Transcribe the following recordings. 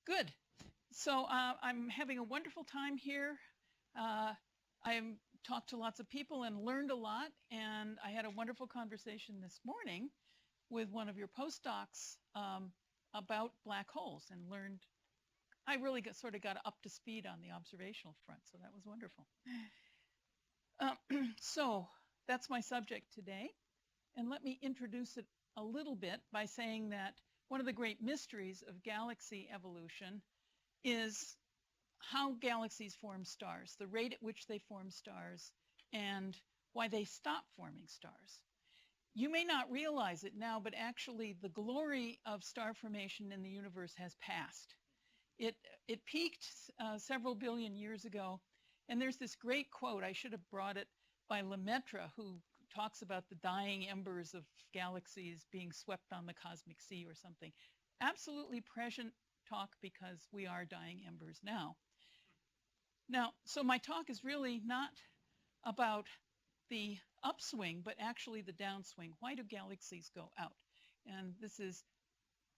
Good. So I'm having a wonderful time here. I've talked to lots of people and learned a lot, and I had a wonderful conversation this morning with one of your postdocs about black holes and learned. I really sort of got up to speed on the observational front, so that was wonderful. So that's my subject today, and let me introduce it a little bit by saying that one of the great mysteries of galaxy evolution is how galaxies form stars, the rate at which they form stars, and why they stop forming stars. You may not realize it now, but actually the glory of star formation in the universe has passed. It peaked several billion years ago, and there's this great quote, I should have brought it, by Lemaitre, who talks about the dying embers of galaxies being swept on the cosmic sea or something. Absolutely prescient talk because we are dying embers now. Now, so my talk is really not about the upswing, but actually the downswing. Why do galaxies go out? And this is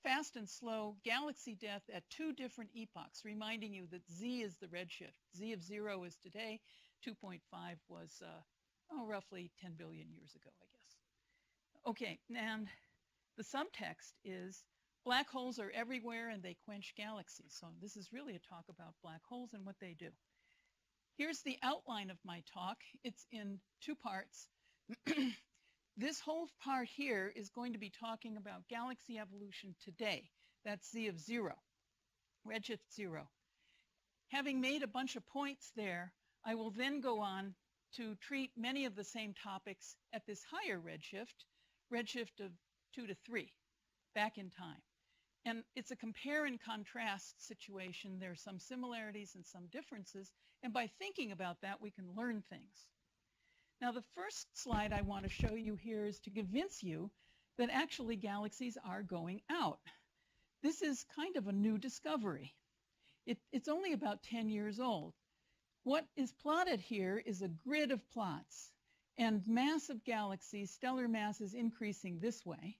fast and slow galaxy death at two different epochs, reminding you that Z is the redshift. Z of 0 is today, 2.5 was roughly 10 billion years ago, I guess. Okay, and the subtext is black holes are everywhere and they quench galaxies. So this is really a talk about black holes and what they do. Here's the outline of my talk. It's in two parts. This whole part here is going to be talking about galaxy evolution today. That's Z of 0, redshift 0. Having made a bunch of points there, I will then go on to treat many of the same topics at this higher redshift of 2 to 3, back in time. And it's a compare and contrast situation. There are some similarities and some differences, and by thinking about that, we can learn things. Now, the first slide I want to show you here is to convince you that actually galaxies are going out. This is kind of a new discovery. It's only about 10 years old. What is plotted here is a grid of plots, and mass of galaxies, stellar mass, is increasing this way.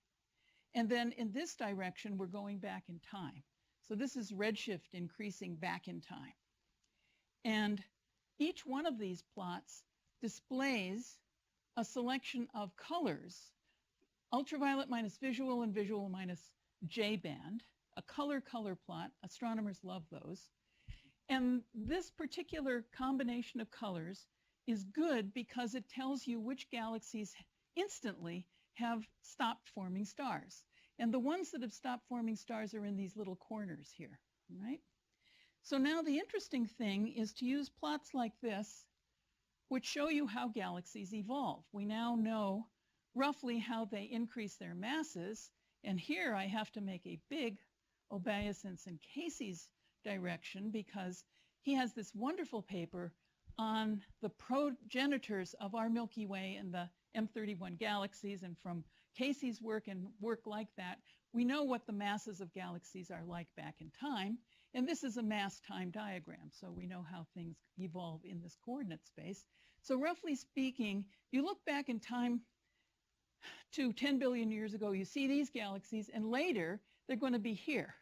And then in this direction, we're going back in time. So this is redshift increasing back in time. And each one of these plots displays a selection of colors, ultraviolet minus visual and visual minus J-band, a color plot. Astronomers love those. And this particular combination of colors is good because it tells you which galaxies instantly have stopped forming stars. And the ones that have stopped forming stars are in these little corners here, right? So now the interesting thing is to use plots like this, which show you how galaxies evolve. We now know roughly how they increase their masses, and here I have to make a big obeisance in Casey's direction because he has this wonderful paper on the progenitors of our Milky Way and the M31 galaxies, and from Casey's work and work like that, we know what the masses of galaxies are like back in time, and this is a mass-time diagram, so we know how things evolve in this coordinate space. So roughly speaking, you look back in time to 10 billion years ago, you see these galaxies, and later they're going to be here.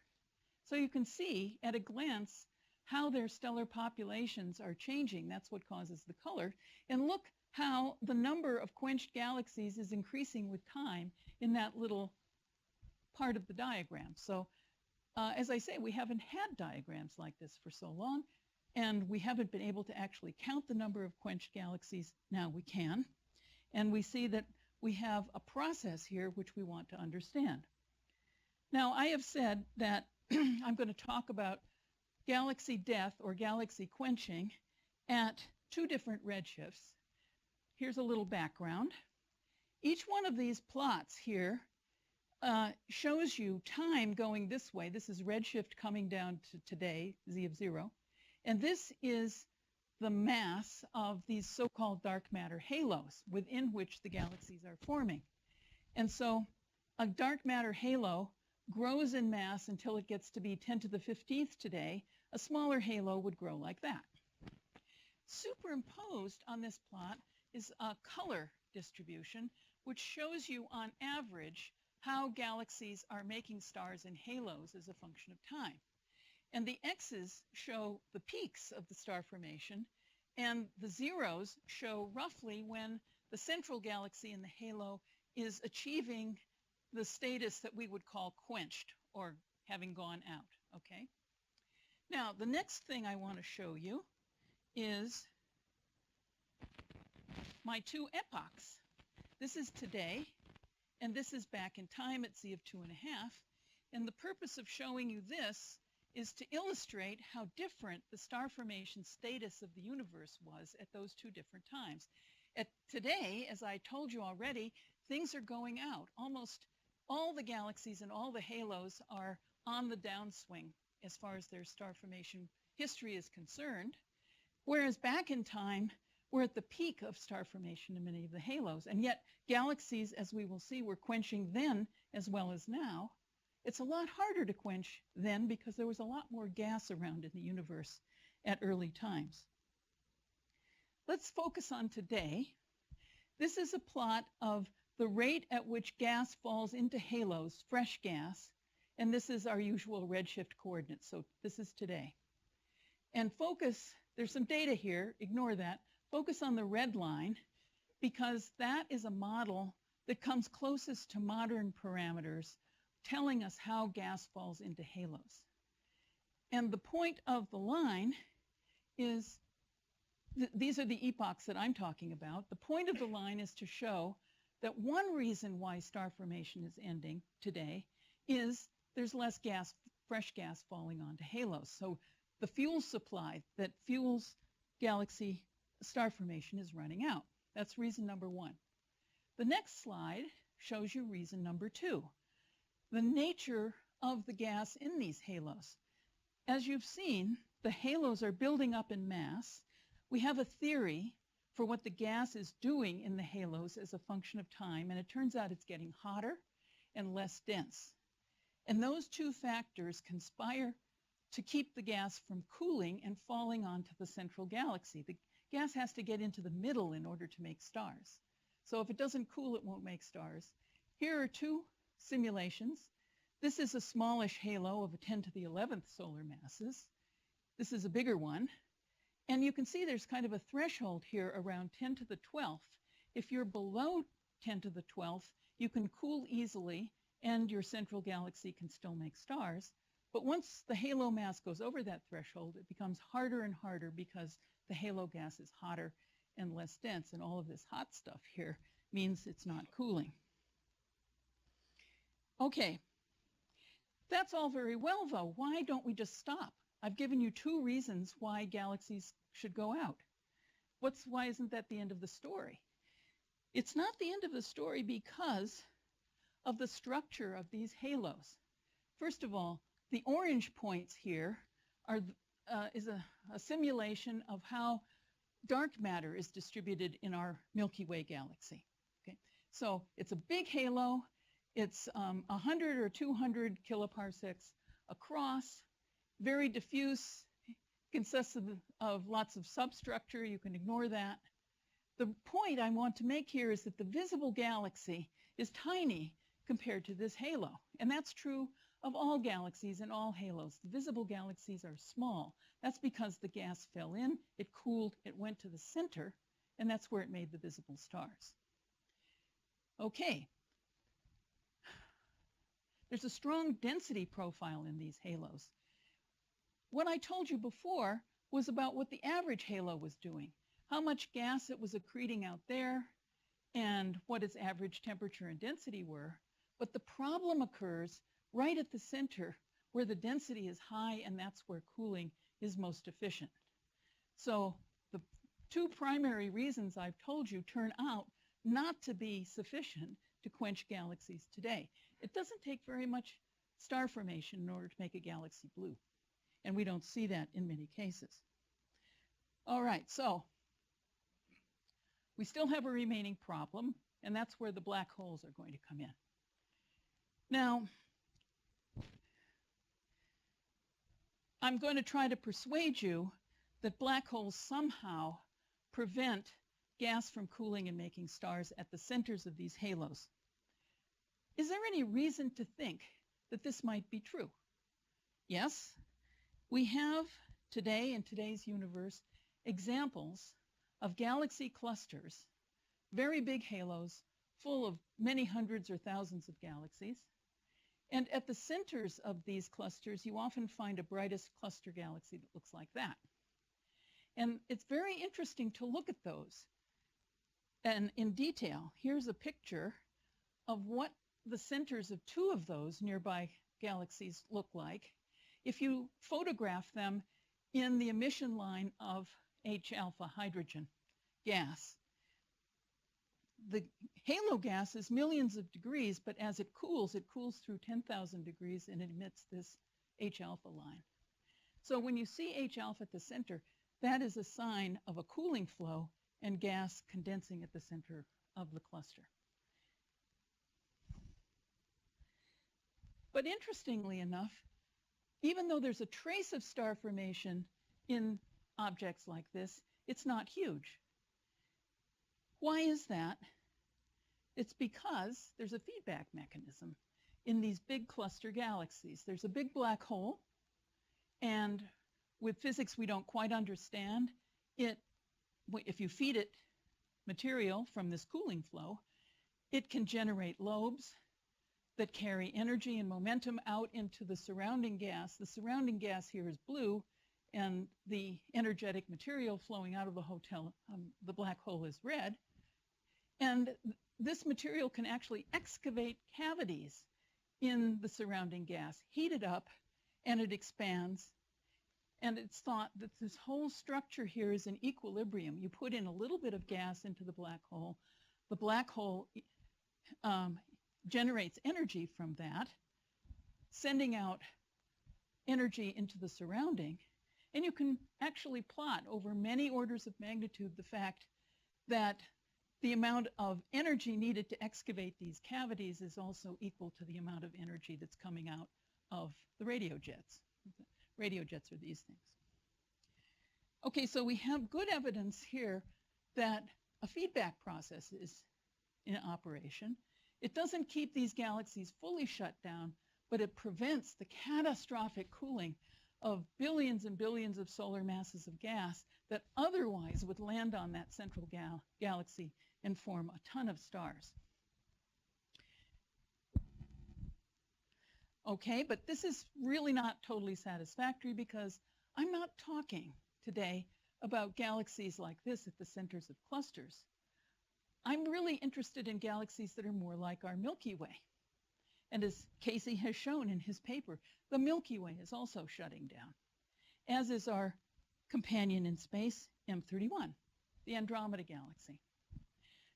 So you can see at a glance how their stellar populations are changing. That's what causes the color. And look how the number of quenched galaxies is increasing with time in that little part of the diagram. So as I say, we haven't had diagrams like this for so long, and we haven't been able to actually count the number of quenched galaxies. Now we can. And we see that we have a process here which we want to understand. Now, I have said that I'm going to talk about galaxy death or galaxy quenching at two different redshifts. Here's a little background. Each one of these plots here shows you time going this way. This is redshift coming down to today, Z of 0. And this is the mass of these so-called dark matter halos within which the galaxies are forming. And so a dark matter halo grows in mass until it gets to be 10 to the 15th today. A smaller halo would grow like that. Superimposed on this plot is a color distribution which shows you on average how galaxies are making stars in halos as a function of time. And the X's show the peaks of the star formation, and the zeros show roughly when the central galaxy in the halo is achieving the status that we would call quenched, or having gone out, okay? Now, the next thing I want to show you is my two epochs. This is today, and this is back in time at Z of 2.5. And the purpose of showing you this is to illustrate how different the star formation status of the universe was at those two different times. At today, as I told you already, things are going out. Almost all the galaxies and all the halos are on the downswing as far as their star formation history is concerned, whereas back in time, we're at the peak of star formation in many of the halos. And yet, galaxies, as we will see, were quenching then as well as now. It's a lot harder to quench then because there was a lot more gas around in the universe at early times. Let's focus on today. This is a plot of the rate at which gas falls into halos, fresh gas, and this is our usual redshift coordinates, so this is today. And focus, there's some data here, ignore that. Focus on the red line because that is a model that comes closest to modern parameters telling us how gas falls into halos. And the point of the line is, these are the epochs that I'm talking about. The point of the line is to show that one reason why star formation is ending today is there's less gas, fresh gas falling onto halos. So the fuel supply that fuels galaxy star formation is running out. That's reason number one. The next slide shows you reason number two, the nature of the gas in these halos. As you've seen, the halos are building up in mass. We have a theory for what the gas is doing in the halos as a function of time, and it turns out it's getting hotter and less dense. And those two factors conspire to keep the gas from cooling and falling onto the central galaxy. The gas has to get into the middle in order to make stars. So if it doesn't cool, it won't make stars. Here are two simulations. This is a smallish halo of a 10 to the 11th solar masses. This is a bigger one. And you can see there's kind of a threshold here around 10 to the 12th. If you're below 10 to the 12th, you can cool easily and your central galaxy can still make stars. But once the halo mass goes over that threshold, it becomes harder and harder because the halo gas is hotter and less dense. And all of this hot stuff here means it's not cooling. Okay, that's all very well, though. Why don't we just stop? I've given you two reasons why galaxies should go out. Why isn't that the end of the story? It's not the end of the story because of the structure of these halos. First of all, the orange points here is a simulation of how dark matter is distributed in our Milky Way galaxy. Okay? So it's a big halo. It's 100 or 200 kiloparsecs across, very diffuse, consists of lots of substructure. You can ignore that. The point I want to make here is that the visible galaxy is tiny compared to this halo. And that's true of all galaxies and all halos. The visible galaxies are small. That's because the gas fell in, it cooled, it went to the center, and that's where it made the visible stars. Okay. There's a strong density profile in these halos. What I told you before was about what the average halo was doing, how much gas it was accreting out there, and what its average temperature and density were. But the problem occurs right at the center where the density is high, and that's where cooling is most efficient. So the two primary reasons I've told you turn out not to be sufficient to quench galaxies today. It doesn't take very much star formation in order to make a galaxy blue. And we don't see that in many cases. All right, so we still have a remaining problem, and that's where the black holes are going to come in. Now, I'm going to try to persuade you that black holes somehow prevent gas from cooling and making stars at the centers of these halos. Is there any reason to think that this might be true? Yes, We have today, in today's universe, examples of galaxy clusters, very big halos, full of many hundreds or thousands of galaxies. And at the centers of these clusters, you often find a brightest cluster galaxy that looks like that. And it's very interesting to look at those and in detail. Here's a picture of what the centers of two of those nearby galaxies look like if you photograph them in the emission line of H-alpha hydrogen gas. The halo gas is millions of degrees, but as it cools through 10,000 degrees and emits this H-alpha line. So when you see H-alpha at the center, that is a sign of a cooling flow and gas condensing at the center of the cluster. But interestingly enough, even though there's a trace of star formation in objects like this, it's not huge. Why is that? It's because there's a feedback mechanism in these big cluster galaxies. There's a big black hole, and with physics we don't quite understand, if you feed it material from this cooling flow, it can generate lobes that carry energy and momentum out into the surrounding gas. The surrounding gas here is blue, and the energetic material flowing out of the black hole is red. And this material can actually excavate cavities in the surrounding gas, heat it up, and it expands. And it's thought that this whole structure here is in equilibrium. You put in a little bit of gas into the black hole generates energy from that, sending out energy into the surrounding. And you can actually plot over many orders of magnitude the fact that the amount of energy needed to excavate these cavities is also equal to the amount of energy that's coming out of the radio jets. Radio jets are these things. Okay, so we have good evidence here that a feedback process is in operation. It doesn't keep these galaxies fully shut down, but it prevents the catastrophic cooling of billions and billions of solar masses of gas that otherwise would land on that central galaxy and form a ton of stars. Okay, but this is really not totally satisfactory because I'm not talking today about galaxies like this at the centers of clusters. I'm really interested in galaxies that are more like our Milky Way. And as Casey has shown in his paper, the Milky Way is also shutting down, as is our companion in space, M31, the Andromeda Galaxy.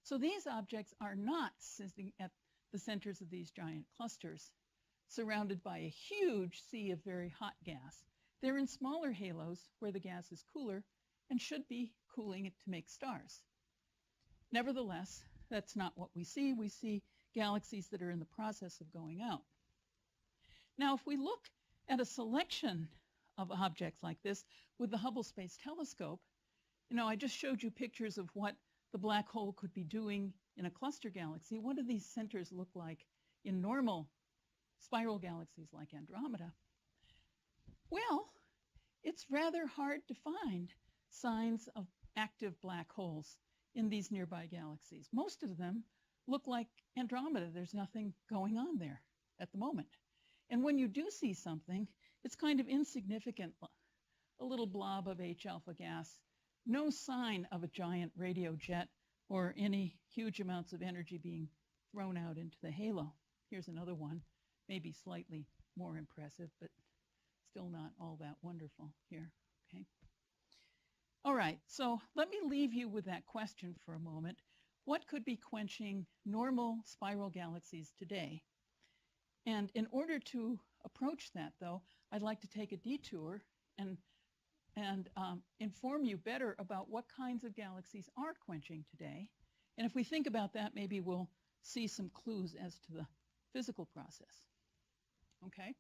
So these objects are not sitting at the centers of these giant clusters, surrounded by a huge sea of very hot gas. They're in smaller halos where the gas is cooler and should be cooling it to make stars. Nevertheless, that's not what we see. We see galaxies that are in the process of going out. Now, if we look at a selection of objects like this with the Hubble Space Telescope, I just showed you pictures of what the black hole could be doing in a cluster galaxy. What do these centers look like in normal spiral galaxies like Andromeda? Well, it's rather hard to find signs of active black holes in these nearby galaxies. Most of them look like Andromeda. There's nothing going on there at the moment. And when you do see something, it's kind of insignificant, a little blob of H-alpha gas, no sign of a giant radio jet or any huge amounts of energy being thrown out into the halo. Here's another one, maybe slightly more impressive, but still not all that wonderful here, okay? All right, so let me leave you with that question for a moment. What could be quenching normal spiral galaxies today? And in order to approach that, though, I'd like to take a detour and inform you better about what kinds of galaxies are quenching today. And if we think about that, maybe we'll see some clues as to the physical process. Okay?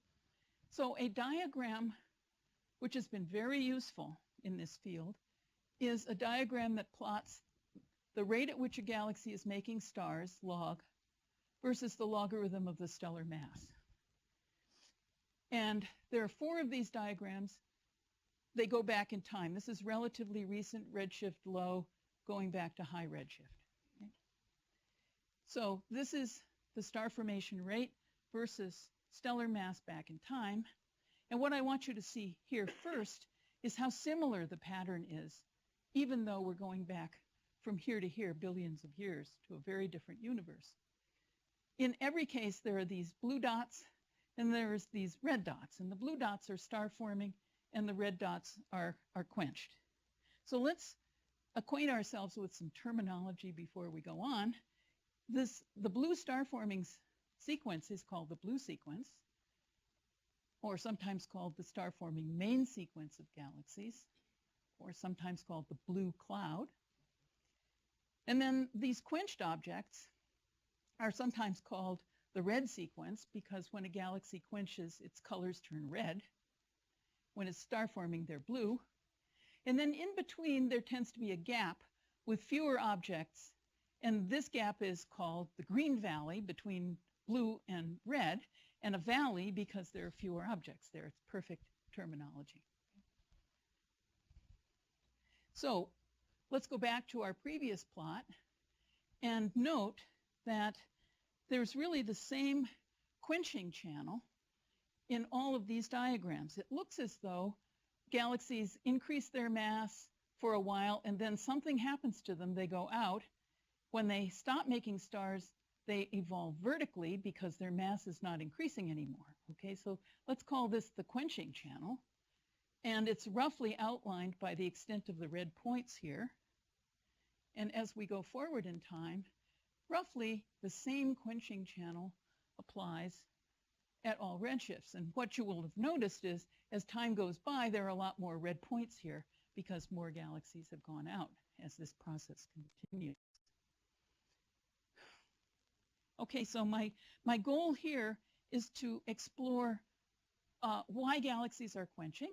So a diagram which has been very useful in this field is a diagram that plots the rate at which a galaxy is making stars, log, versus the logarithm of the stellar mass. And there are 4 of these diagrams they go back in time. This is relatively recent redshift low going back to high redshift. Okay? So this is the star formation rate versus stellar mass back in time. And what I want you to see here first is how similar the pattern is, even though we're going back from here to here, billions of years, to a very different universe. In every case, there are these blue dots, and there's these red dots. And the blue dots are star forming, and the red dots are quenched. So let's acquaint ourselves with some terminology before we go on. The blue star forming sequence is called the blue sequence, or sometimes called the star forming main sequence of galaxies, or sometimes called the blue cloud. And then these quenched objects are sometimes called the red sequence, because when a galaxy quenches, its colors turn red. When it's star forming, they're blue. And then in between, there tends to be a gap with fewer objects. And this gap is called the green valley between blue and red, and a valley because there are fewer objects there. It's perfect terminology. So let's go back to our previous plot and note that there's really the same quenching channel in all of these diagrams. It looks as though galaxies increase their mass for a while, and then something happens to them. They go out. When they stop making stars, they evolve vertically because their mass is not increasing anymore. Okay, so let's call this the quenching channel. And it's roughly outlined by the extent of the red points here. And as we go forward in time, roughly the same quenching channel applies at all redshifts. And what you will have noticed is, as time goes by, there are a lot more red points here because more galaxies have gone out as this process continues. Okay, so my goal here is to explore why galaxies are quenching.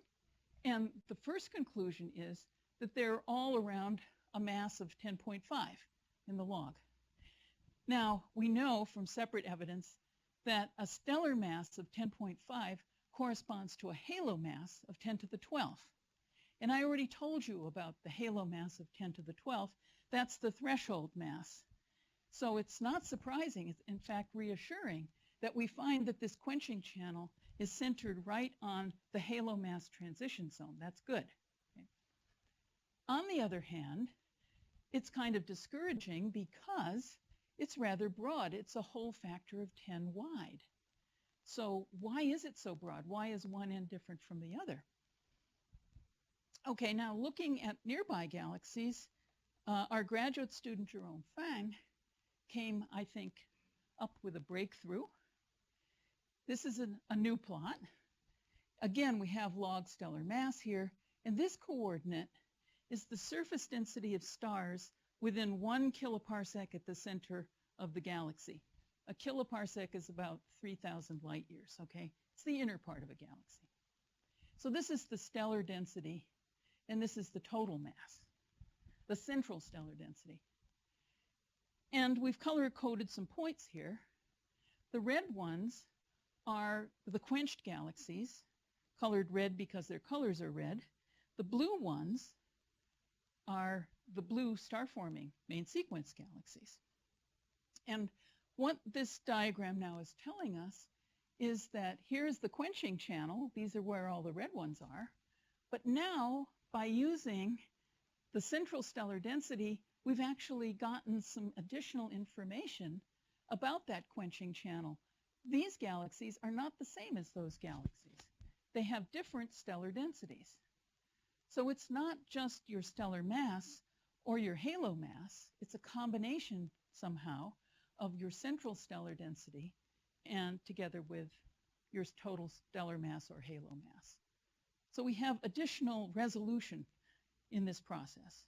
And the first conclusion is that they're all around a mass of 10.5 in the log. Now, we know from separate evidence that a stellar mass of 10.5 corresponds to a halo mass of 10 to the 12th. And I already told you about the halo mass of 10 to the 12th. That's the threshold mass. So it's not surprising, it's in fact reassuring, that we find that this quenching channel is centered right on the halo mass transition zone. That's good. Okay. On the other hand, it's kind of discouraging because it's rather broad. It's a whole factor of 10 wide. So why is it so broad? Why is one end different from the other? Okay, now looking at nearby galaxies, our graduate student Jerome Fang came, I think, up with a breakthrough. This is a new plot. Again, we have log stellar mass here, and this coordinate is the surface density of stars within 1 kiloparsec at the center of the galaxy. A kiloparsec is about 3,000 light years, okay? It's the inner part of a galaxy. So this is the stellar density, and this is the total mass, the central stellar density. And we've color-coded some points here. The red ones are the quenched galaxies, colored red because their colors are red. The blue ones are the blue star-forming main sequence galaxies. And what this diagram now is telling us is that here's the quenching channel. These are where all the red ones are. But now, by using the central stellar density, we've actually gotten some additional information about that quenching channel. These galaxies are not the same as those galaxies. They have different stellar densities. So it's not just your stellar mass or your halo mass. It's a combination somehow of your central stellar density and together with your total stellar mass or halo mass. So we have additional resolution in this process.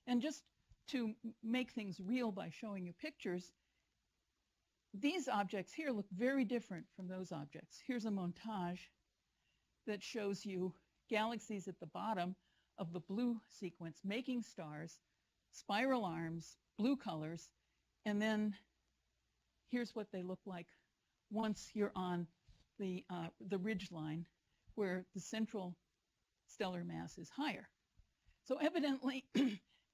And just to make things real by showing you pictures, these objects here look very different from those objects. Here's a montage that shows you galaxies at the bottom of the blue sequence making stars, spiral arms, blue colors, and then here's what they look like once you're on the ridge line where the central stellar mass is higher. So evidently,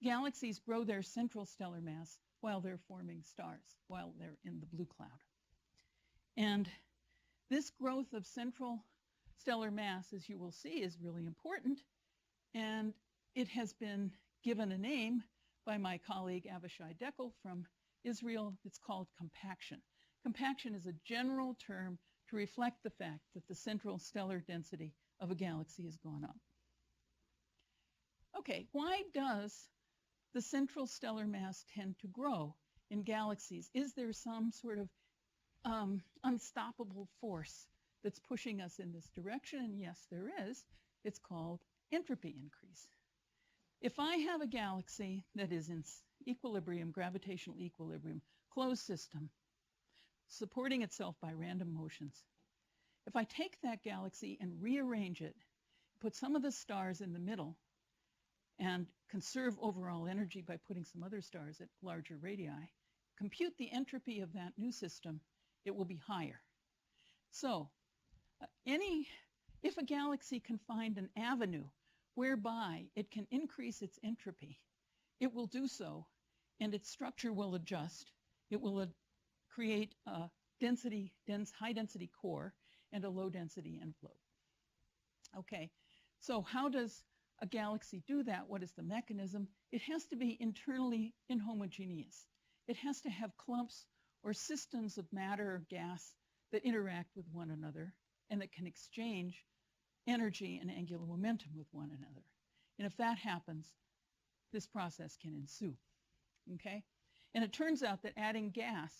galaxies grow their central stellar mass while they're forming stars, while they're in the blue cloud. And this growth of central stellar mass, as you will see, is really important. And it has been given a name by my colleague Avishai Deckel from Israel. It's called compaction. Compaction is a general term to reflect the fact that the central stellar density of a galaxy has gone up. Okay, why does the central stellar mass tend to grow in galaxies? Is there some sort of unstoppable force that's pushing us in this direction? And yes, there is. It's called entropy increase. If I have a galaxy that is in equilibrium, gravitational equilibrium, closed system, supporting itself by random motions, if I take that galaxy and rearrange it, put some of the stars in the middle, and conserve overall energy by putting some other stars at larger radii, compute the entropy of that new system, it will be higher. So if a galaxy can find an avenue whereby it can increase its entropy, it will do so, and its structure will adjust. It will create a high-density core and a low-density envelope. Okay, so how does a galaxy do that? What is the mechanism? It has to be internally inhomogeneous. It has to have clumps or systems of matter or gas that interact with one another and that can exchange energy and angular momentum with one another. And if that happens, this process can ensue. Okay? And it turns out that adding gas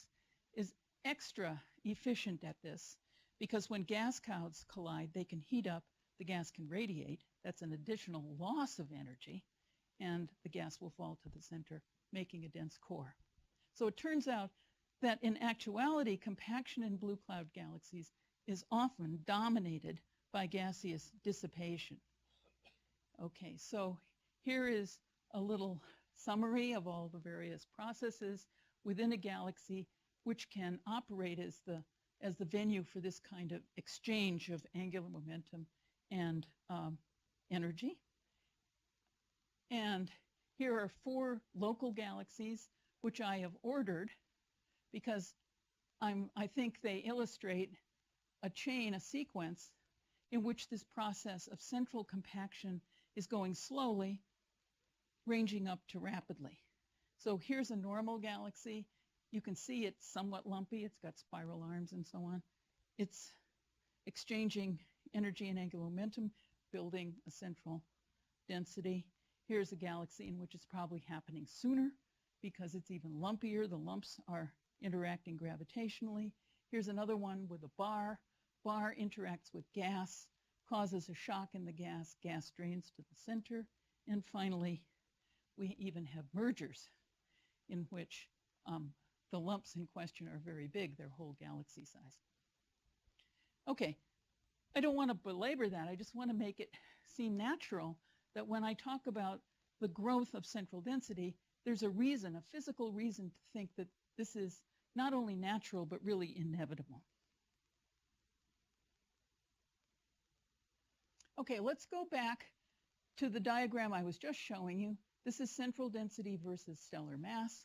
is extra efficient at this, because when gas clouds collide, they can heat up, the gas can radiate. That's an additional loss of energy, and the gas will fall to the center, making a dense core. So it turns out that in actuality, compaction in blue cloud galaxies is often dominated by gaseous dissipation. Okay, so here is a little summary of all the various processes within a galaxy which can operate as the venue for this kind of exchange of angular momentum and energy. And here are 4 local galaxies which I have ordered because I think they illustrate a chain, a sequence, in which this process of central compaction is going slowly, ranging up to rapidly. So here's a normal galaxy. You can see it's somewhat lumpy. It's got spiral arms and so on. It's exchanging energy and angular momentum, building a central density. Here's a galaxy in which it's probably happening sooner because it's even lumpier. The lumps are interacting gravitationally. Here's another one with a bar. Bar interacts with gas, causes a shock in the gas. Gas drains to the center. And finally, we even have mergers in which the lumps in question are very big. They're whole galaxy size. Okay, I don't want to belabor that. I just want to make it seem natural that when I talk about the growth of central density, there's a reason, a physical reason to think that this is not only natural, but really inevitable. Okay, let's go back to the diagram I was just showing you. This is central density versus stellar mass.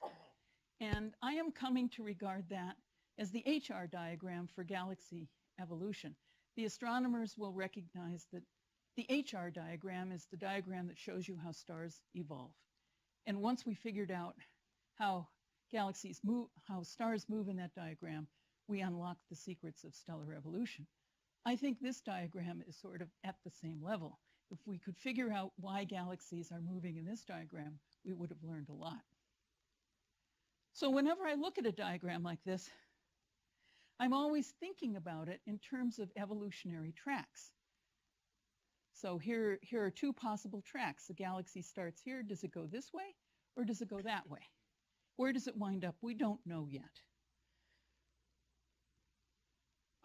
And I am coming to regard that as the HR diagram for galaxy evolution. The astronomers will recognize that the HR diagram is the diagram that shows you how stars evolve. And once we figured out how galaxies move, how stars move in that diagram, we unlock the secrets of stellar evolution. I think this diagram is sort of at the same level. If we could figure out why galaxies are moving in this diagram, we would have learned a lot. So whenever I look at a diagram like this, I'm always thinking about it in terms of evolutionary tracks. So here are 2 possible tracks. The galaxy starts here. Does it go this way or does it go that way? Where does it wind up? We don't know yet.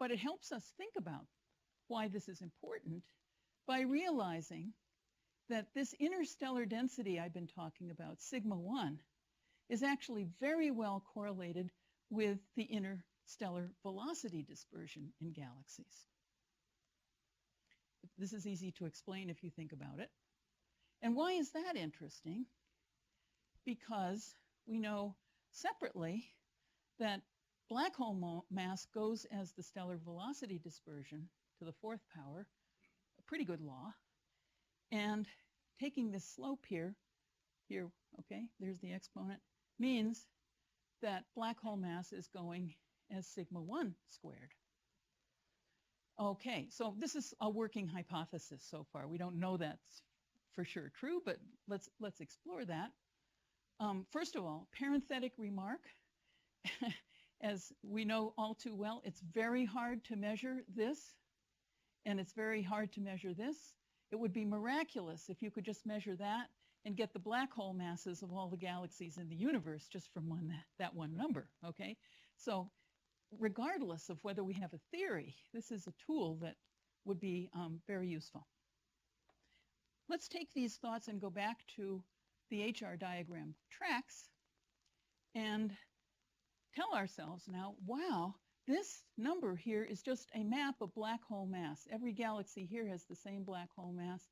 But it helps us think about why this is important by realizing that this interstellar density I've been talking about, sigma 1, is actually very well correlated with the interstellar velocity dispersion in galaxies. This is easy to explain if you think about it. And why is that interesting? Because we know separately that black hole mass goes as the stellar velocity dispersion to the fourth power, a pretty good law. And taking this slope here, okay, there's the exponent, means that black hole mass is going as sigma 1 squared. Okay, so this is a working hypothesis so far. We don't know that's for sure true, but let's explore that. First of all, parenthetic remark. As we know all too well, it's very hard to measure this, and it's very hard to measure this. It would be miraculous if you could just measure that and get the black hole masses of all the galaxies in the universe just from that one number, okay? So regardless of whether we have a theory, this is a tool that would be very useful. Let's take these thoughts and go back to the HR diagram tracks and tell ourselves now, wow, this number here is just a map of black hole mass. Every galaxy here has the same black hole mass.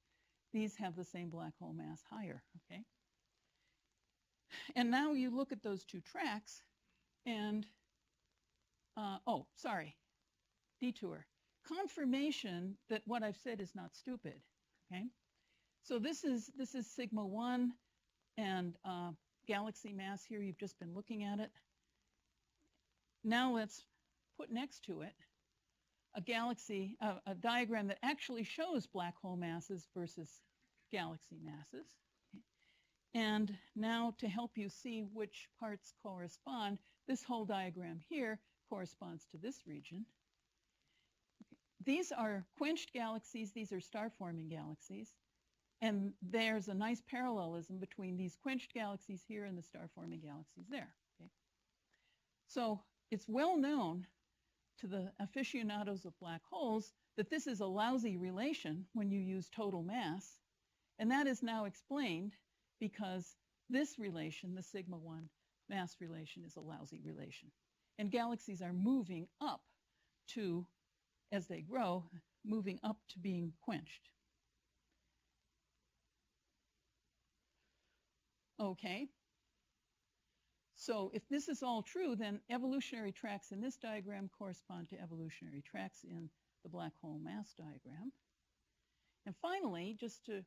These have the same black hole mass higher, okay? And now you look at those two tracks and, oh, sorry, detour. Confirmation that what I've said is not stupid, okay? So this is sigma 1 and galaxy mass here. You've just been looking at it. Now let's put next to it a diagram that actually shows black hole masses versus galaxy masses. Okay. And now to help you see which parts correspond, this whole diagram here corresponds to this region. Okay. These are quenched galaxies. These are star-forming galaxies. And there's a nice parallelism between these quenched galaxies here and the star-forming galaxies there. Okay. So it's well known to the aficionados of black holes that this is a lousy relation when you use total mass. And that is now explained because this relation, the sigma 1 mass relation, is a lousy relation. And galaxies are moving up to, as they grow, moving up to being quenched. Okay. So if this is all true, then evolutionary tracks in this diagram correspond to evolutionary tracks in the black hole mass diagram. And finally, just to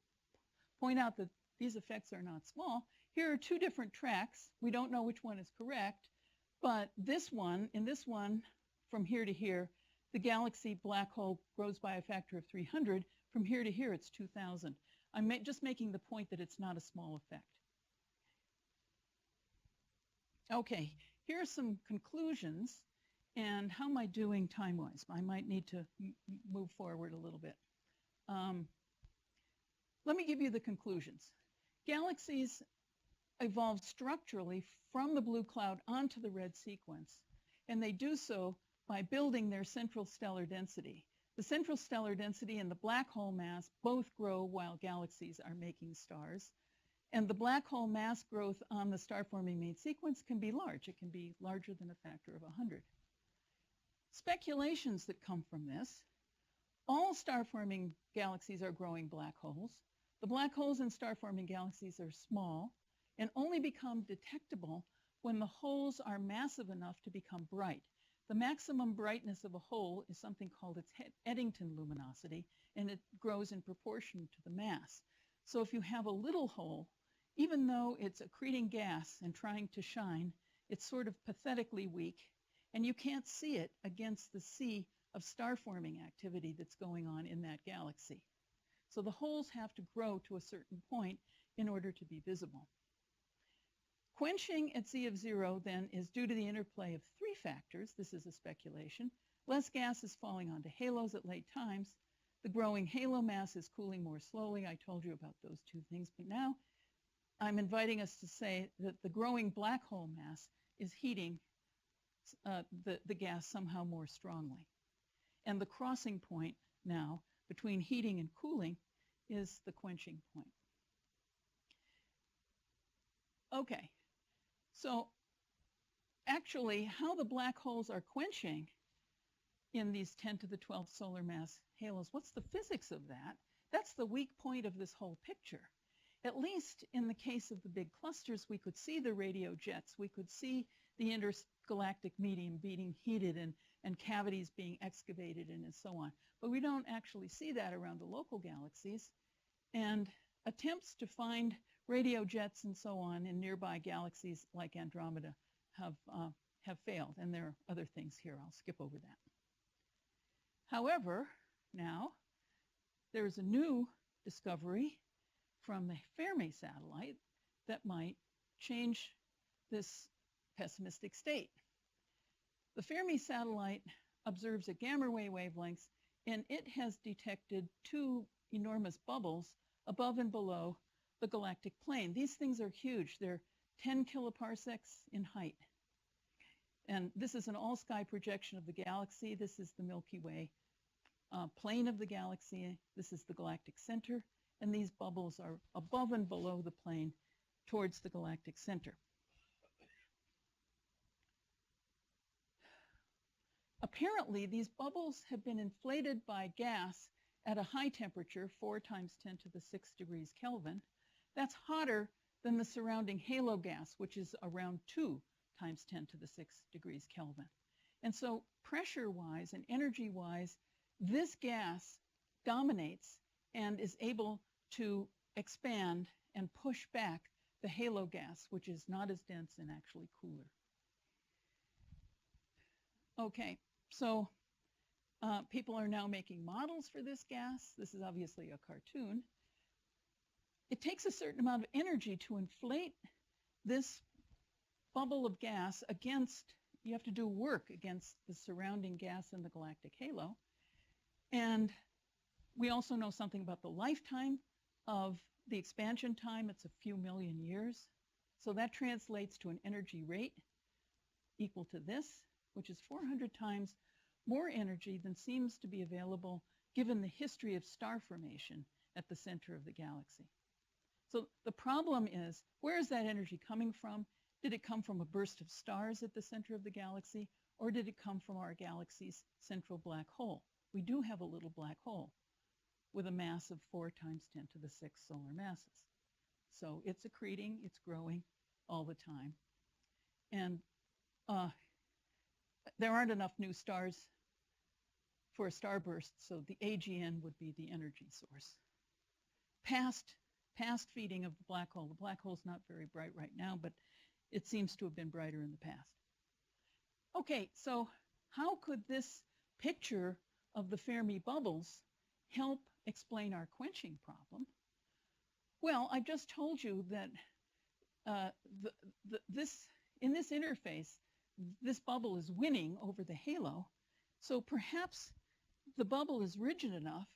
point out that these effects are not small, here are two different tracks. We don't know which one is correct, but in this one, from here to here, the galaxy black hole grows by a factor of 300. From here to here, it's 2,000. I'm just making the point that it's not a small effect. Okay, here are some conclusions, and how am I doing time-wise? I might need to move forward a little bit. Let me give you the conclusions. Galaxies evolve structurally from the blue cloud onto the red sequence, and they do so by building their central stellar density. The central stellar density and the black hole mass both grow while galaxies are making stars. And the black hole mass growth on the star-forming main sequence can be large. It can be larger than a factor of 100. Speculations that come from this: all star-forming galaxies are growing black holes. The black holes in star-forming galaxies are small and only become detectable when the holes are massive enough to become bright. The maximum brightness of a hole is something called its Eddington luminosity, and it grows in proportion to the mass. So if you have a little hole, even though it's accreting gas and trying to shine, it's sort of pathetically weak, and you can't see it against the sea of star-forming activity that's going on in that galaxy. So the holes have to grow to a certain point in order to be visible. Quenching at Z of 0 then is due to the interplay of three factors. This is a speculation. Less gas is falling onto halos at late times. The growing halo mass is cooling more slowly. I told you about those two things, but now I'm inviting us to say that the growing black hole mass is heating the gas somehow more strongly. And the crossing point now between heating and cooling is the quenching point. Okay, so actually how the black holes are quenching in these 10 to the 12th solar mass halos. What's the physics of that? That's the weak point of this whole picture. At least in the case of the big clusters, we could see the radio jets. We could see the intergalactic medium being heated and cavities being excavated and so on. But we don't actually see that around the local galaxies. And attempts to find radio jets and so on in nearby galaxies like Andromeda have failed. And there are other things here. I'll skip over that. However, now there's a new discovery from the Fermi satellite that might change this pessimistic state. The Fermi satellite observes at gamma ray wavelengths, and it has detected two enormous bubbles above and below the galactic plane. These things are huge. They're 10 kiloparsecs in height. And this is an all-sky projection of the galaxy. This is the Milky Way plane of the galaxy. This is the galactic center. And these bubbles are above and below the plane towards the galactic center. Apparently, these bubbles have been inflated by gas at a high temperature, 4 times 10 to the 6 degrees Kelvin. That's hotter than the surrounding halo gas, which is around 2 times 10 to the 6 degrees Kelvin. And so pressure-wise and energy-wise, this gas dominates and is able to expand and push back the halo gas, which is not as dense and actually cooler. Okay, so people are now making models for this gas. This is obviously a cartoon. It takes a certain amount of energy to inflate this bubble of gas against, you have to do work against the surrounding gas in the galactic halo. And we also know something about the lifetime of the expansion time. It's a few million years. So that translates to an energy rate equal to this, which is 400 times more energy than seems to be available given the history of star formation at the center of the galaxy. So the problem is, where is that energy coming from? Did it come from a burst of stars at the center of the galaxy, or did it come from our galaxy's central black hole? We do have a little black hole with a mass of 4 times 10 to the 6 solar masses. So it's accreting, it's growing all the time. And there aren't enough new stars for a starburst, so the AGN would be the energy source. Past feeding of the black hole. The black hole's not very bright right now, but it seems to have been brighter in the past. Okay, so how could this picture of the Fermi bubbles help explain our quenching problem? Well, I just told you that in this interface, this bubble is winning over the halo, so perhaps the bubble is rigid enough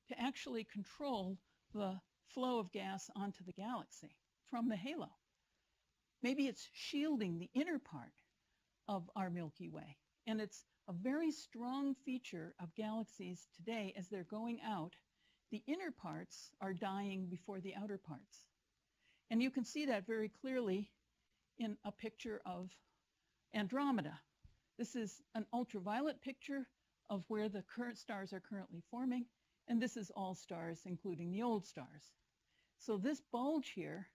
to actually control the flow of gas onto the galaxy from the halo. Maybe it's shielding the inner part of our Milky Way, and it's a very strong feature of galaxies today. As they're going out, the inner parts are dying before the outer parts. And you can see that very clearly in a picture of Andromeda. This is an ultraviolet picture of where the current stars are currently forming, and this is all stars, including the old stars. So this bulge here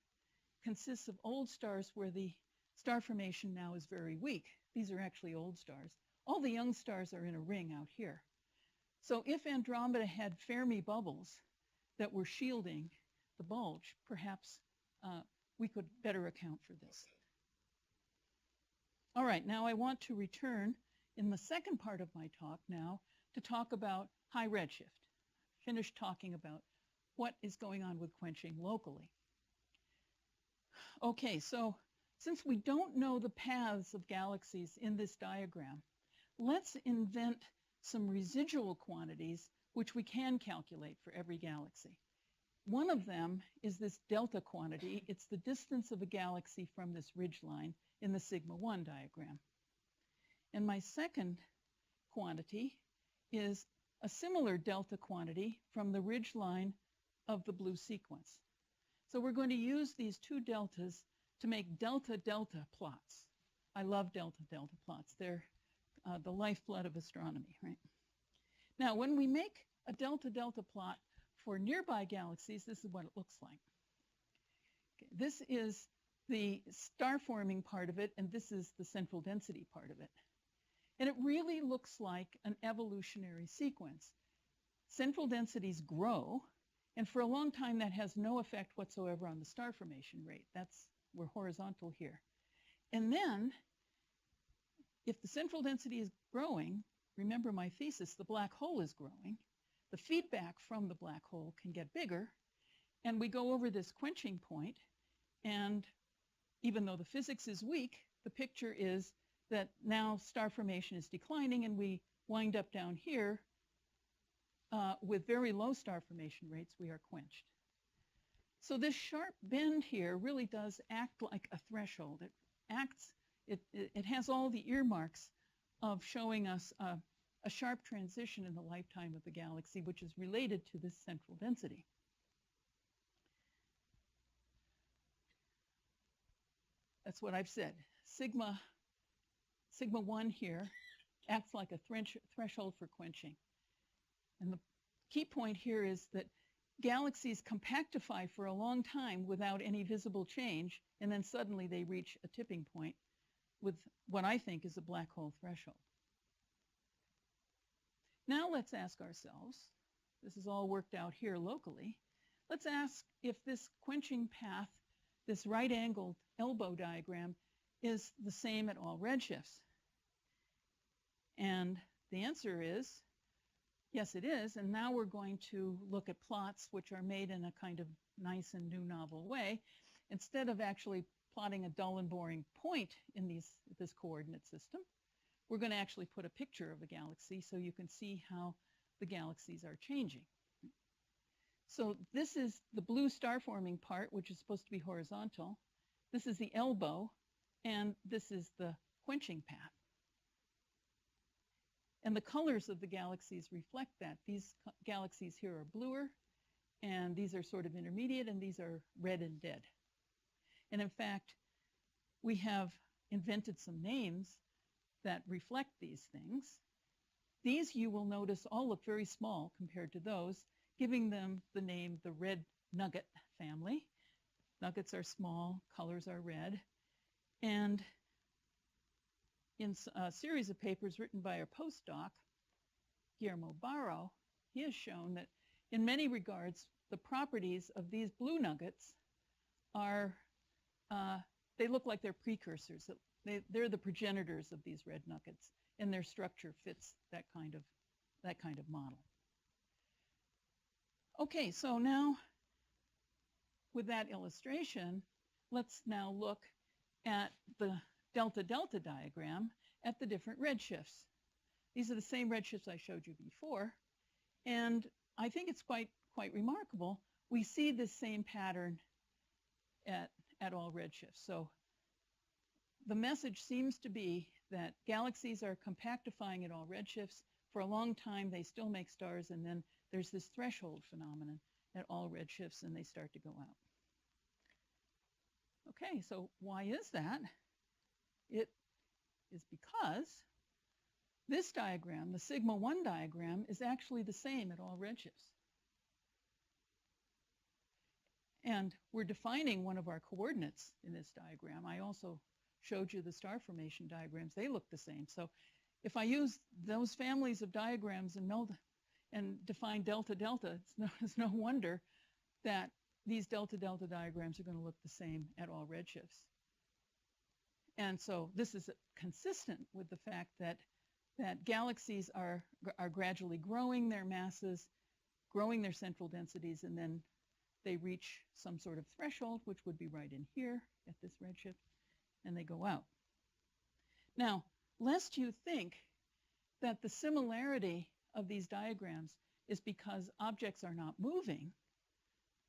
consists of old stars where the star formation now is very weak. These are actually old stars. All the young stars are in a ring out here. So if Andromeda had Fermi bubbles that were shielding the bulge, perhaps we could better account for this. All right, now I want to return in the second part of my talk now to talk about high redshift. Finish talking about what is going on with quenching locally. Okay, so since we don't know the paths of galaxies in this diagram, let's invent some residual quantities which we can calculate for every galaxy. One of them is this delta quantity. It's the distance of a galaxy from this ridgeline in the sigma-1 diagram. And my second quantity is a similar delta quantity from the ridgeline of the blue sequence. So we're going to use these two deltas to make delta-delta plots. I love delta-delta plots. They're the lifeblood of astronomy, right? Now, when we make a delta-delta plot for nearby galaxies, this is what it looks like. Okay, this is the star-forming part of it, and this is the central density part of it. And it really looks like an evolutionary sequence. Central densities grow, and for a long time that has no effect whatsoever on the star formation rate. We're horizontal here. And then, if the central density is growing, remember my thesis, the black hole is growing. The feedback from the black hole can get bigger, and we go over this quenching point, and even though the physics is weak, the picture is that now star formation is declining, and we wind up down here with very low star formation rates. We are quenched. So this sharp bend here really does act like a threshold. It has all the earmarks of showing us a sharp transition in the lifetime of the galaxy, which is related to this central density. That's what I've said. Sigma 1 here acts like a threshold for quenching. And the key point here is that galaxies compactify for a long time without any visible change, and then suddenly they reach a tipping point with what I think is a black hole threshold. Now let's ask ourselves, this is all worked out here locally, let's ask if this quenching path, this right-angled elbow diagram, is the same at all redshifts. And the answer is, yes, it is. And now we're going to look at plots which are made in a kind of nice and new novel way. Instead of actually plotting a dull and boring point in this coordinate system, we're going to actually put a picture of a galaxy so you can see how the galaxies are changing. So this is the blue star-forming part, which is supposed to be horizontal. This is the elbow, and this is the quenching path. And the colors of the galaxies reflect that. These galaxies here are bluer, and these are sort of intermediate, and these are red and dead. And in fact, we have invented some names that reflect these things. These, you will notice, all look very small compared to those, giving them the name the red Nugget Family. Nuggets are small, colors are red. And in a series of papers written by our postdoc, Guillermo Barro, he has shown that in many regards, the properties of these blue nuggets are, they look like they're precursors. They're the progenitors of these red nuggets, and their structure fits that kind of model. Okay, so now with that illustration, let's now look at the delta-delta diagram at the different redshifts. These are the same redshifts I showed you before, and I think it's quite remarkable. We see this same pattern at all redshifts. So the message seems to be that galaxies are compactifying at all redshifts. For a long time, they still make stars, and then there's this threshold phenomenon at all redshifts, and they start to go out. Okay, so why is that? It is because this diagram, the sigma 1 diagram, is actually the same at all redshifts. And we're defining one of our coordinates in this diagram. I also showed you the star formation diagrams. They look the same. So if I use those families of diagrams and define delta-delta, it's no wonder that these delta-delta diagrams are going to look the same at all redshifts. And so this is consistent with the fact that galaxies are gradually growing their masses, growing their central densities, and then they reach some sort of threshold, which would be right in here at this redshift, and they go out. Now, lest you think that the similarity of these diagrams is because objects are not moving,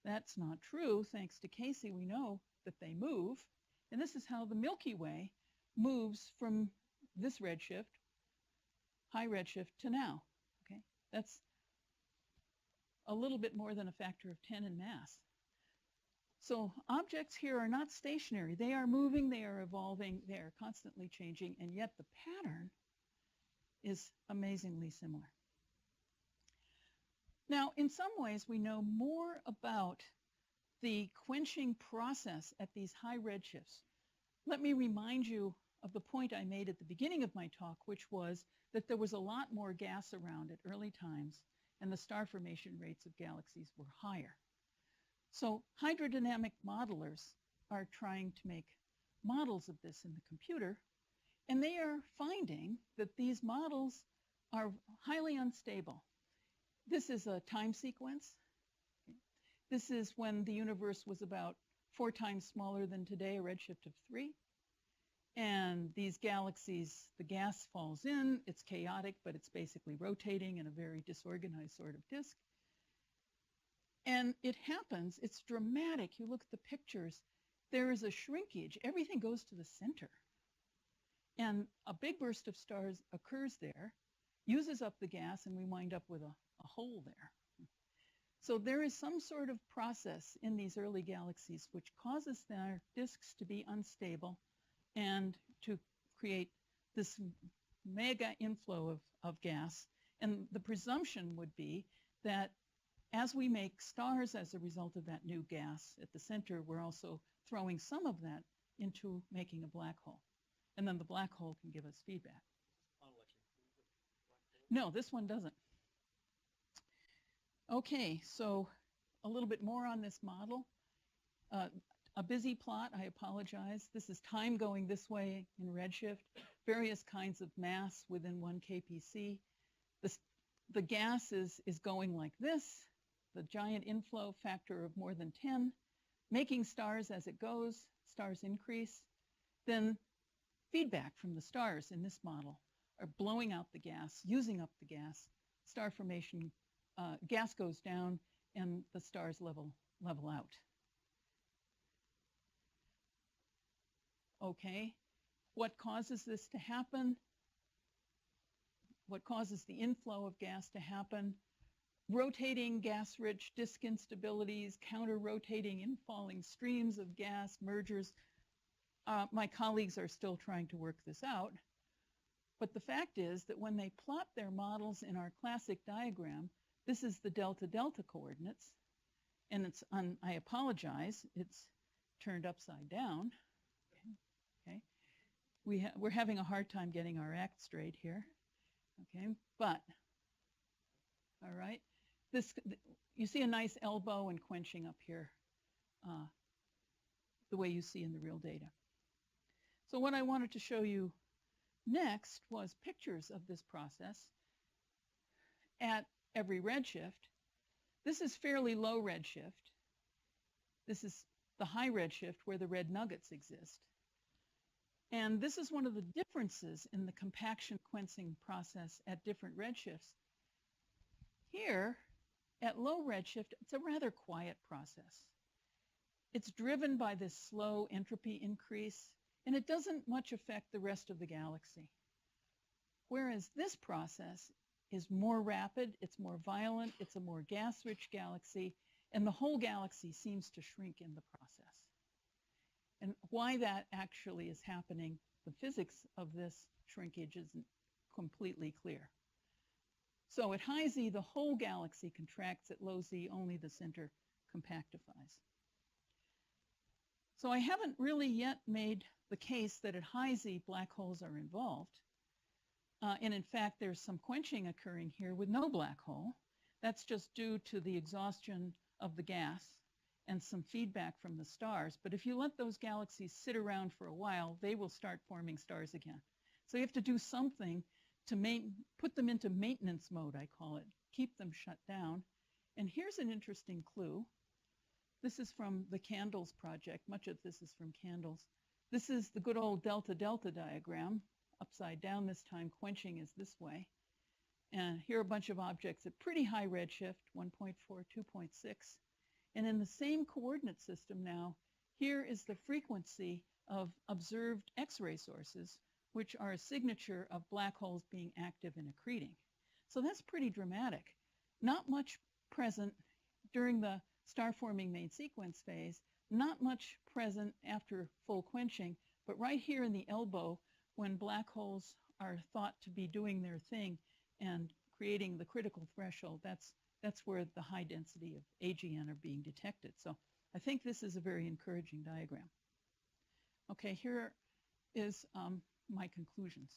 that's not true. Thanks to Casey, we know that they move. And this is how the Milky Way moves from this redshift, high redshift, to now. Okay, that's a little bit more than a factor of 10 in mass. So objects here are not stationary. They are moving, they are evolving, they are constantly changing, and yet the pattern is amazingly similar. Now, in some ways, we know more about the quenching process at these high redshifts. Let me remind you of the point I made at the beginning of my talk, which was that there was a lot more gas around at early times, and the star formation rates of galaxies were higher. So hydrodynamic modelers are trying to make models of this in the computer, and they are finding that these models are highly unstable. This is a time sequence. This is when the universe was about 4 times smaller than today, a redshift of 3. And these galaxies, the gas falls in, it's chaotic, but it's basically rotating in a very disorganized sort of disk. And it happens, it's dramatic. You look at the pictures, there is a shrinkage. Everything goes to the center. And a big burst of stars occurs there, uses up the gas, and we wind up with a hole there. So there is some sort of process in these early galaxies which causes their disks to be unstable and to create this mega inflow of gas. And the presumption would be that as we make stars as a result of that new gas at the center, we're also throwing some of that into making a black hole. And then the black hole can give us feedback. No, this one doesn't. Okay, so a little bit more on this model. A busy plot, I apologize. This is time going this way in redshift, various kinds of mass within 1 kpc. The gas is going like this, the giant inflow factor of more than 10, making stars as it goes, stars increase. Then feedback from the stars in this model are blowing out the gas, using up the gas, star formation, gas goes down, and the stars level out. Okay, what causes this to happen? What causes the inflow of gas to happen? Rotating gas-rich disk instabilities, counter-rotating infalling streams of gas, mergers. My colleagues are still trying to work this out. But the fact is that when they plot their models in our classic diagram, this is the delta-delta coordinates. And it's on, I apologize, it's turned upside down. Okay. We're having a hard time getting our act straight here. Okay, but, all right. You see a nice elbow and quenching up here, the way you see in the real data. So what I wanted to show you next was pictures of this process at every redshift. This is fairly low redshift. This is the high redshift where the red nuggets exist. And this is one of the differences in the compaction quenching process at different redshifts. Here, at low redshift, it's a rather quiet process. It's driven by this slow entropy increase, and it doesn't much affect the rest of the galaxy. Whereas this process is more rapid, it's more violent, it's a more gas-rich galaxy, and the whole galaxy seems to shrink in the process. And why that actually is happening, the physics of this shrinkage isn't completely clear. So at high Z, the whole galaxy contracts. At low Z, only the center compactifies. So I haven't really yet made the case that at high Z, black holes are involved. And in fact, there's some quenching occurring here with no black hole. That's just due to the exhaustion of the gas and some feedback from the stars. But if you let those galaxies sit around for a while, they will start forming stars again. So you have to do something to put them into maintenance mode, I call it, keep them shut down. And here's an interesting clue. This is from the CANDLES project. Much of this is from CANDLES. This is the good old delta-delta diagram. Upside down this time, quenching is this way. And here are a bunch of objects at pretty high redshift, 1.4, 2.6. And in the same coordinate system now, here is the frequency of observed X-ray sources, which are a signature of black holes being active and accreting. So that's pretty dramatic. Not much present during the star-forming main sequence phase, not much present after full quenching, but right here in the elbow, when black holes are thought to be doing their thing and creating the critical threshold, that's that's where the high density of AGN are being detected. So I think this is a very encouraging diagram. Okay, here is my conclusions.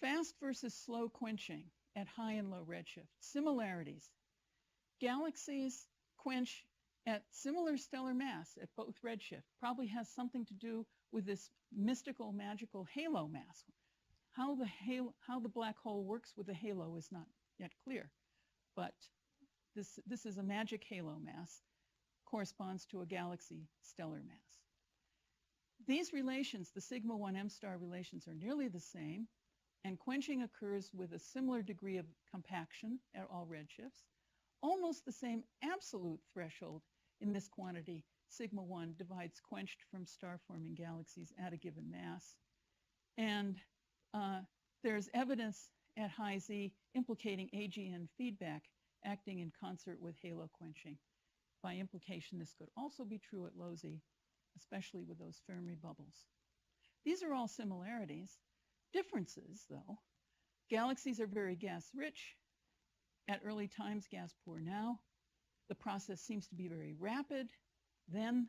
Fast versus slow quenching at high and low redshift. Similarities. Galaxies quench at similar stellar mass at both redshift. Probably has something to do with this mystical, magical halo mass. How the black hole works with the halo is not yet clear, but this is a magic halo mass, corresponds to a galaxy stellar mass. These relations, the sigma 1 m star relations, are nearly the same, and quenching occurs with a similar degree of compaction at all redshifts, almost the same absolute threshold in this quantity. Sigma 1 divides quenched from star-forming galaxies at a given mass. And there's evidence at high Z implicating AGN feedback acting in concert with halo quenching. By implication, this could also be true at low Z, especially with those Fermi bubbles. These are all similarities. Differences, though. Galaxies are very gas-rich. At early times, gas-poor now. The process seems to be very rapid, then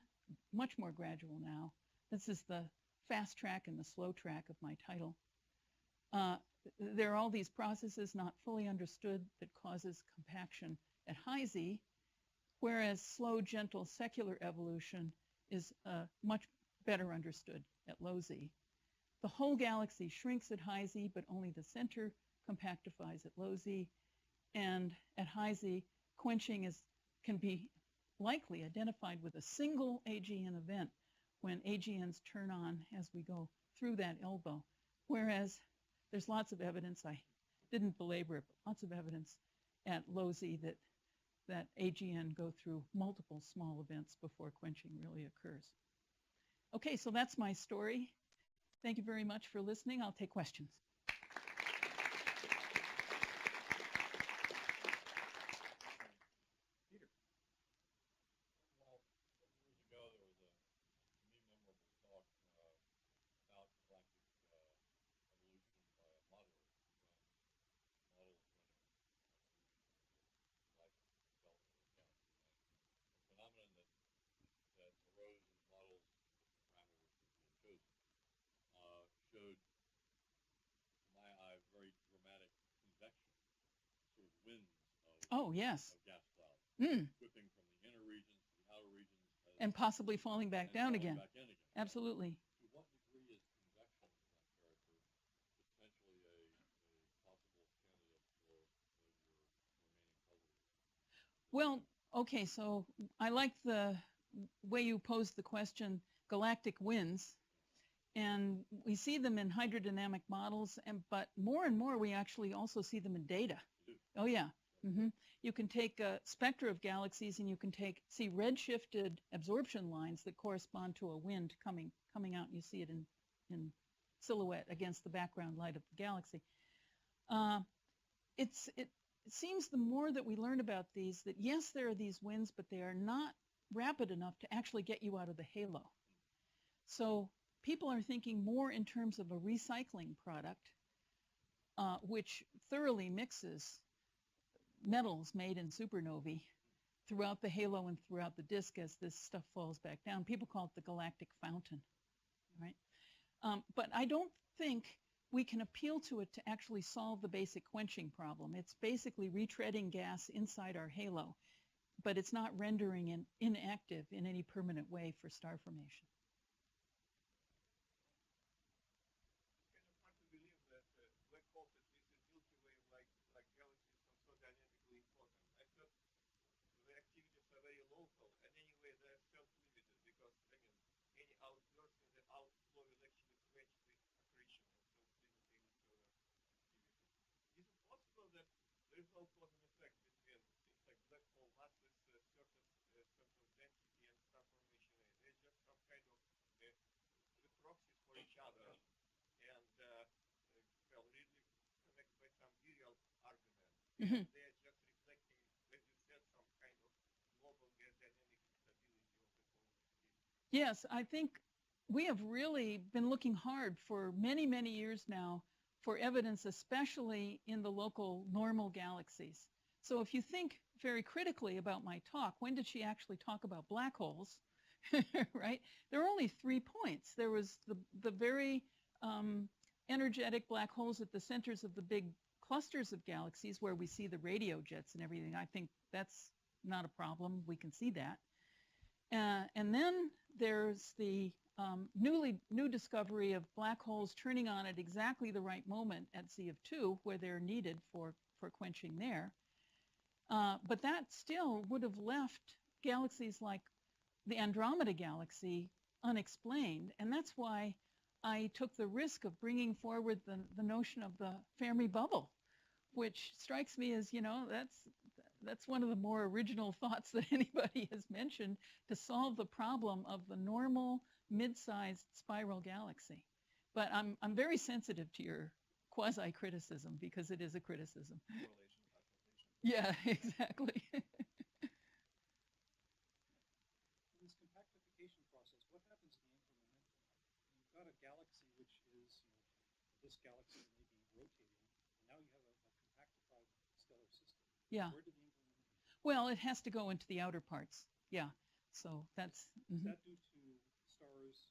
much more gradual now. This is the fast track and the slow track of my title. There are all these processes not fully understood that causes compaction at high Z, whereas slow, gentle, secular evolution is much better understood at low Z. The whole galaxy shrinks at high Z, but only the center compactifies at low Z. And at high Z, quenching can be likely identified with a single AGN event when AGNs turn on as we go through that elbow. Whereas there's lots of evidence, I didn't belabor it, but lots of evidence at low Z that AGN go through multiple small events before quenching really occurs. Okay, so that's my story. Thank you very much for listening. I'll take questions. Showed, to my eye, very dramatic convection, sort of winds of gas clouds, whipping from the inner regions to the outer regions, and possibly falling back down again. Back in again. Absolutely. To what degree is convection necessary for potentially a possible candidate for your remaining puzzle? Well, okay, so I like the way you posed the question, galactic winds. And we see them in hydrodynamic models, but more and more we actually also see them in data. Oh, yeah. You can take a spectra of galaxies and you can see redshifted absorption lines that correspond to a wind coming out, and you see it in silhouette against the background light of the galaxy. It seems the more that we learn about these that, yes, there are these winds, but they are not rapid enough to actually get you out of the halo. So people are thinking more in terms of a recycling product, which thoroughly mixes metals made in supernovae throughout the halo and throughout the disk as this stuff falls back down. People call it the galactic fountain, right? But I don't think we can appeal to it to actually solve the basic quenching problem. It's basically retreading gas inside our halo, but it's not rendering it inactive in any permanent way for star formation. There is no cause and effect between things like black hole masses, surface density, and star formation. They're just some kind of the proxies for each other, and well, really connected by some virial argument. And they're just reflecting, as you said, some kind of global gas dynamic stability of the whole. Yes, I think we have really been looking hard for many, many years now for evidence, especially in the local normal galaxies. So if you think very critically about my talk, when did she actually talk about black holes? Right? There are only 3 points. There was the very energetic black holes at the centers of the big clusters of galaxies where we see the radio jets and everything. I think that's not a problem. We can see that. And then there's the new discovery of black holes turning on at exactly the right moment at Z of 2 where they're needed for quenching there. But that still would have left galaxies like the Andromeda galaxy unexplained. And that's why I took the risk of bringing forward the notion of the Fermi bubble, which strikes me as, that's one of the more original thoughts that anybody has mentioned to solve the problem of the normal mid-sized spiral galaxy. But I'm very sensitive to your quasi-criticism because it is a criticism. Yeah, exactly. In this compactification process, what happens to the angular momentum? You've got a galaxy which is, this galaxy may be rotating, and now you have a compactified stellar system. Yeah. Where did the angular momentum? Well, it has to go into the outer parts. Yeah. So that's. Is that due to stars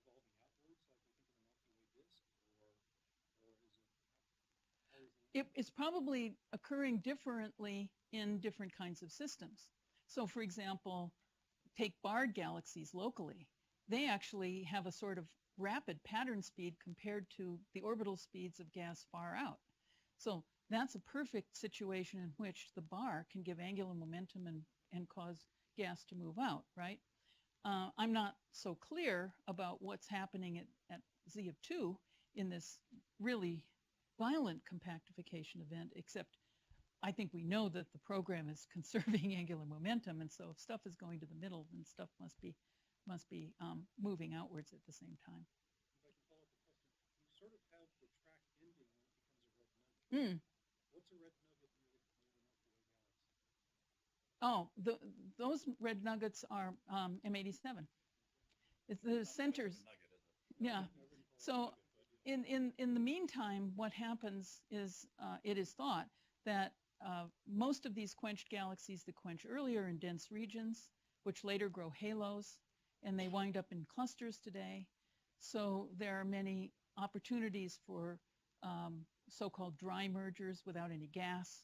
evolving outwards, like we think in the Milky Way disk, or is it? It's probably occurring differently in different kinds of systems. So, for example, take barred galaxies locally. They actually have a sort of rapid pattern speed compared to the orbital speeds of gas far out. So that's a perfect situation in which the bar can give angular momentum and cause gas to move out, right? I'm not so clear about what's happening at Z of 2 in this really violent compactification event, except I think we know that the program is conserving angular momentum, and so if stuff is going to the middle, then stuff must be moving outwards at the same time. If I can follow up the question, you sort of have the track ending when it becomes a red nugget. What's a red nugget near the Milky Way galaxy? Oh, those red nuggets are M87. It's the centers. Nugget, is it? Yeah. So in the meantime, what happens is it is thought that most of these quenched galaxies that quench earlier in dense regions, which later grow halos, and they wind up in clusters today. So there are many opportunities for so-called dry mergers without any gas,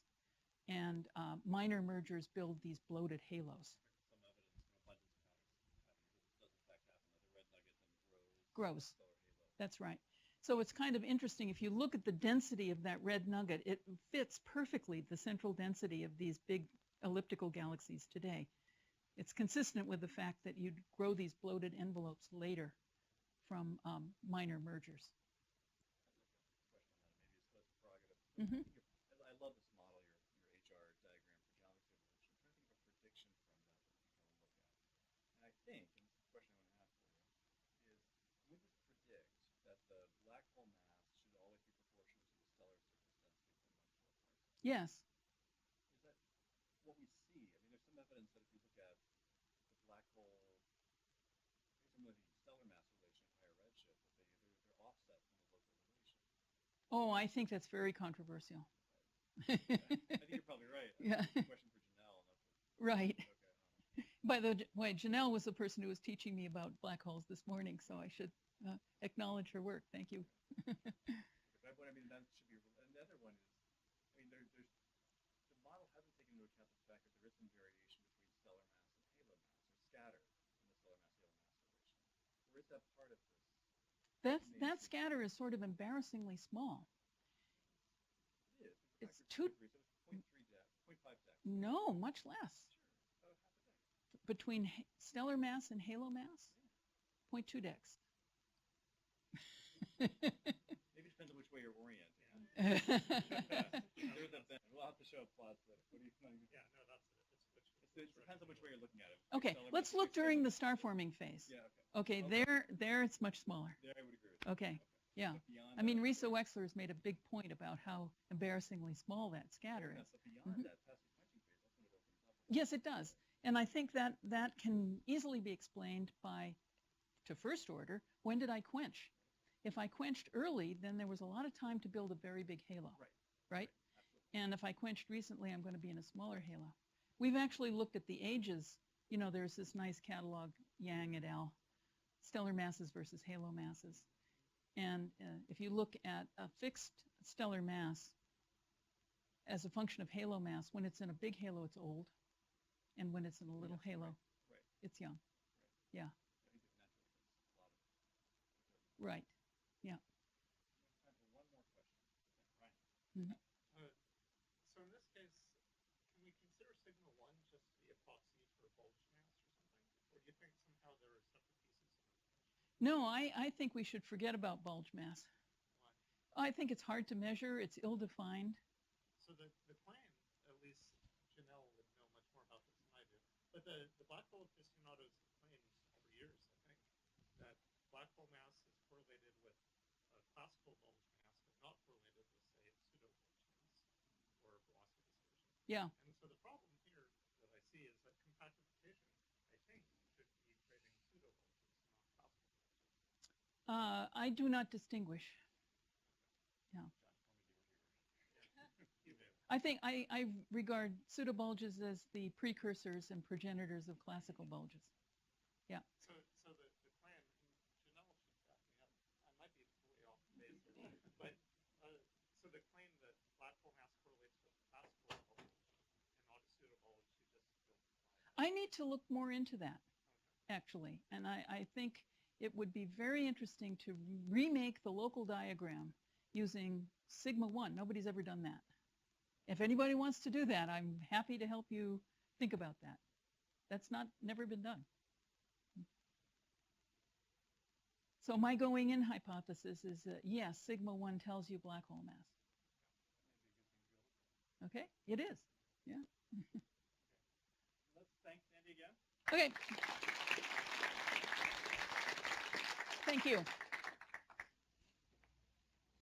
and minor mergers build these bloated halos. Some evidence from abundance patterns does in fact happen, that the red nugget then Grows. stellar halo. That's right. So it's kind of interesting. If you look at the density of that red nugget, it fits perfectly the central density of these big elliptical galaxies today. It's consistent with the fact that you'd grow these bloated envelopes later from minor mergers. Question on that, maybe it's less prerogative. I love this model, your HR diagram for galaxy evolution. I'm trying to think of a prediction from that we can kind of look at. And I think, and this is the question I want to ask for you, is would this predict that the black hole mass should always be proportional to the stellar surface density for much less parts? Yes. Is that what we see? I mean, there's some evidence that if you look at the black hole, some of the stellar mass relation at higher redshift, that they're offset from the local relation. Oh, I think that's very controversial. I think you're probably right. Yeah. That's a question for Janelle. Right. Okay. By the way, Janelle was the person who was teaching me about black holes this morning, so I should acknowledge her work. Thank you. But I mean, that should be. And the other one is, I mean, there's the model hasn't taken into account the fact that there is some variation between stellar mass and halo mass, or scatter in the stellar mass halo mass relation. Or is that part of this? That scatter is sort of embarrassingly small. It is. It's 2. 0.3 dex, 0.5 dex. No, much less. Sure. About half a dex. Between stellar mass and halo mass, 0.2 dex. Maybe it depends on which way you're oriented. We'll have to show plots later. What do you think? Yeah, no, that's it. It depends on which way you're looking at it. Okay, let's look during the star forming phase. Yeah, okay. Okay, there it's much smaller. There I would agree with you. Okay, yeah. But beyond I mean, that, Risa Wexler has made a big point about how embarrassingly small that scatter is. But beyond that, past the quenching phase, that's when it opens up. Yes, it does. And I think that can easily be explained by, to first order, when did I quench? If I quenched early, then there was a lot of time to build a very big halo. Right. Right? And if I quenched recently, I'm going to be in a smaller halo. We've actually looked at the ages. You know, there's this nice catalog, Yang et al., stellar masses versus halo masses. And if you look at a fixed stellar mass as a function of halo mass, when it's in a big halo, it's old. And when it's in a little halo, it's young. Yeah. Right. Yeah. Time for one more question. Ryan. Mhm. So in this case, can we consider sigma 1 just the epoxy for bulge mass or something? Or do you think somehow there are separate pieces of information? No, I think we should forget about bulge mass. Why? I think it's hard to measure. It's ill-defined. So the claim, at least Janelle would know much more about this than I do, but the black hole aficionados have claimed for years, I think, that black hole mass is correlated with classical bulge mass, but not correlated with, say, pseudo bulge mass or velocity dispersion. Yeah. And so the problem here that I see is that compactification, I think, should be trading pseudo bulges, not classical bulges. I do not distinguish. Yeah. You do. I think I regard pseudobulges as the precursors and progenitors of classical bulges. Yeah. So the claim, and Janelle should back me up, I might be way off base here, but so the claim that black hole mass correlates with classical bulge and not a pseudobulge, you just don't buy. I need to look more into that, actually. And I think it would be very interesting to remake the local diagram using sigma 1. Nobody's ever done that. If anybody wants to do that, I'm happy to help you think about that. That's never been done. So my going in hypothesis is that, yes, sigma 1 tells you black hole mass. Okay, it is. Yeah. Let's thank Sandy again. Okay. Thank you.